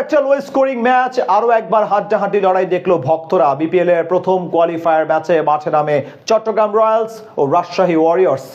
একটা low scoring match, আরো একবার হাড্ডাহাড্ডি লড়াই দেখলো ভক্তরা। বিপিএল এর প্রথম কোয়ালিফায়ার ম্যাচে মাঠে নামে চট্টগ্রাম রয়্যালস ও রাজশাহী ওয়ারিয়র্স।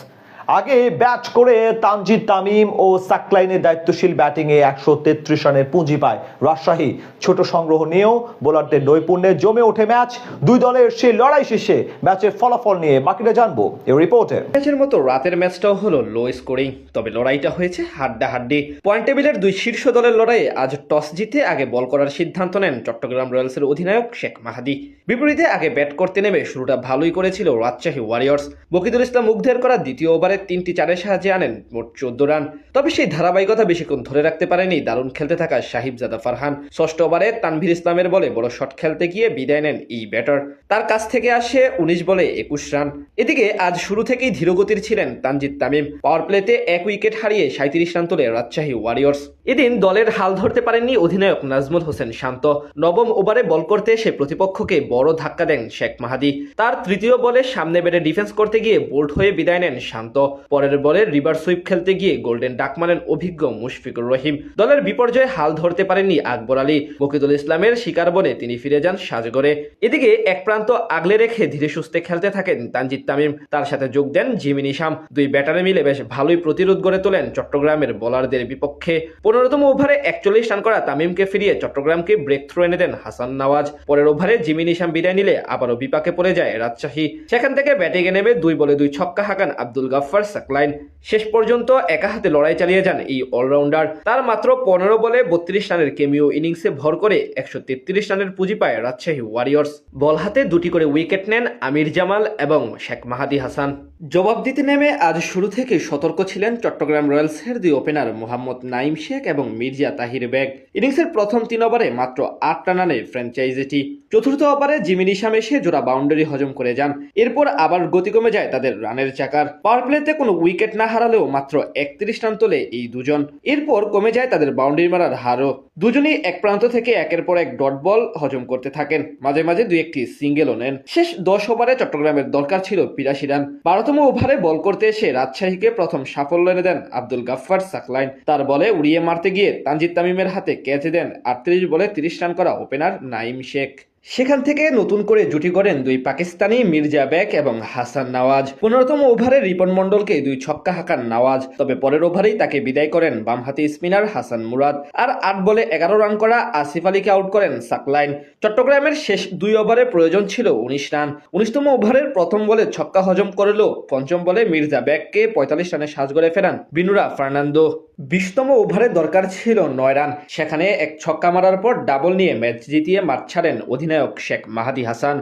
আগে ব্যাট করে তানজিদ তামিম ও সাকলাইনের দায়িত্বশীল ব্যাটিংয়ে 133 রানের পুঁজি পায় রাজশাহী। ছোট সংগ্রহ নিয়েও বোলারদের নৈপুণ্যে জমে ওঠে ম্যাচ। দুই দলের সেই লড়াই শেষে ম্যাচের ফলাফল নিয়ে বাকিটা জানবো এই রিপোর্টে। ম্যাচের মতো রাতের ম্যাচটাও হলো লো স্কোরিং, তবে লড়াইটা হয়েছে হাড্ডাহাড্ডি। পয়েন্ট টেবিলের দুই শীর্ষ দলের লড়াইয়ে আজ টস জিতে আগে বল করার সিদ্ধান্ত নেন চট্টগ্রাম রয়্যালসের অধিনায়ক শেখ মাহাদি। বিপরীতে আগে ব্যাট করতে নেমে শুরুটা ভালোই করেছিল রাজশাহী ওয়ারিয়র্স। বকিদুল ইসলাম মুগ্ধের করা দ্বিতীয় ওভারে 3টি চারের সাহায্যে আনেন মোট 14 রান। তবে সেই ধারাবাহিকতা বেশিক্ষণ ধরে রাখতে পারেনি দারুণ খেলতে থাকা সাহিবজাদা ফারহান। ষষ্ঠ ওভারে তানভীর ইসলামের বলে বড় শট খেলতে গিয়ে বিদায় নেন এই ব্যাটার। তার কাছ থেকে আসে 19 বলে 21 রান। এদিকে আজ শুরু থেকেই ধীরগতির ছিলেন তানজিদ তামিম। পাওয়ার প্লেতে 1 উইকেট হারিয়ে 37 রান তোলে রাজশাহী ওয়ারিয়র্স। এদিন দলের হাল ধরতে পারেননি অধিনায়ক নাজমুল হোসেন শান্ত। নবম ওভারে বল করতে এসে প্রতিপক্ষকে বড় ধাক্কা দেন শেখ মাহাদি। তার তৃতীয় বলে সামনে বেড়ে ডিফেন্স করতে গিয়ে বোল্ড হয়ে বিদায় নেন শান্ত। পরের বলে রিভার্স সুইপ খেলতে গিয়ে গোল্ডেন ডাক মারেন অভিজ্ঞ মুশফিকুর রহিম। দলের বিপর্যয়ে হাল ধরতে পারেননি আকবর আলী। বকিদুল ইসলামের শিকার বলে তিনি ফিরে যান সাজগড়ে। এদিকে এক প্রান্ত আগলে রেখে ধীরে সুস্থে খেলতে থাকেন তানজিদ তামিম। তার সাথে যোগ দেন জিমি নিশাম। দুই ব্যাটারে মিলে বেশ ভালোই প্রতিরোধ গড়ে তোলেন চট্টগ্রামের বোলারদের বিপক্ষে। 15তম ওভারে 41 রান করা তামিমকে ফিরিয়ে চট্টগ্রামকে ব্রেক থ্রু এনে দেন হাসান নওয়াজ। পরের ওভারে জিমি নিশাম বিদায় নিলে আবারও বিপাকে পড়ে যায় রাজশাহী। সেখান থেকে ব্যাটিংয়ে নেমে 2 বলে 2 ছক্কা হাঁকান আব্দুল গাফফার সাকলাইন। শেষ পর্যন্ত একা হাতে লড়াই চালিয়ে যান এই অলরাউন্ডার। তার মাত্র 15 বলে 32 রানের কেমিও ইনিংসে ভর করে 133 রানের পুঁজি পায় রাজশাহী ওয়ারিয়র্স। বল হাতে 2টি করে উইকেট নেন আমির জামাল এবং শেখ মাহাদি হাসান। জবাব দিতে নেমে আজ শুরু থেকে সতর্ক ছিলেন চট্টগ্রাম রয়্যালসের দুই ওপেনার মোহাম্মদ নাইম শেখ এবং মির্জা তাহির বেগ। ইনিংসের প্রথম 3 ওভারে মাত্র 8 রান আনে ফ্র্যাঞ্চাইজিটি। চতুর্থ ওভারে জিমি নিশাম এসে জোড়া বাউন্ডারি হজম করে যান। এরপর আবার গতি কমে যায় তাদের রানের চাকার। পাওয়ার প্লেতে কোনো উইকেট না হারালেও মাত্র 31 রান তোলে এই দুজন। এরপর কমে যায় তাদের বাউন্ডারি মারার হারও। দুজনই এক প্রান্ত থেকে একের পর এক ডট বল হজম করতে থাকেন, মাঝে মাঝে 2-1টি সিঙ্গেলও নেন। শেষ 10 ওভারে চট্টগ্রামের দরকার ছিল 82 রান। 12তম ওভারে বল করতে এসে রাজশাহীকে প্রথম সাফল্য এনে দেন আব্দুল গাফফার সাকলাইন। তার বলে উড়িয়ে মারতে গিয়ে তানজিদ তামিমের হাতে ক্যাচ দেন 38 বলে 30 রান করা ওপেনার নাইম শেখ। সেখান থেকে নতুন করে জুটি করেন দুই পাকিস্তানি মির্জা বেগ এবং হাসান নওয়াজ। 15তম ওভারে রিপন মন্ডলকে 2 ছক্কা হাঁকান নওয়াজ, তবে পরের ওভারেই তাকে বিদায় করেন বামহাতি স্পিনার হাসান মুরাদ। আর 8 বলে 11 রান করা আসিফ আলীকে আউট করেন সাকলাইন। চট্টগ্রামের শেষ 2 ওভারে প্রয়োজন ছিল 19 রান। 19তম ওভারের প্রথম বলে ছক্কা হজম করলেও পঞ্চম বলে মির্জা বেগকে 45 রানে সাজগড়ে ফেরান বিনুরা ফার্নান্দো। 20তম ওভারে দরকার ছিল 9 রান। সেখানে এক ছক্কা মারার পর ডাবল নিয়ে ম্যাচ জিতিয়ে মাঠ ছাড়েন অধিনায়ক শেখ মাহাদি হাসান।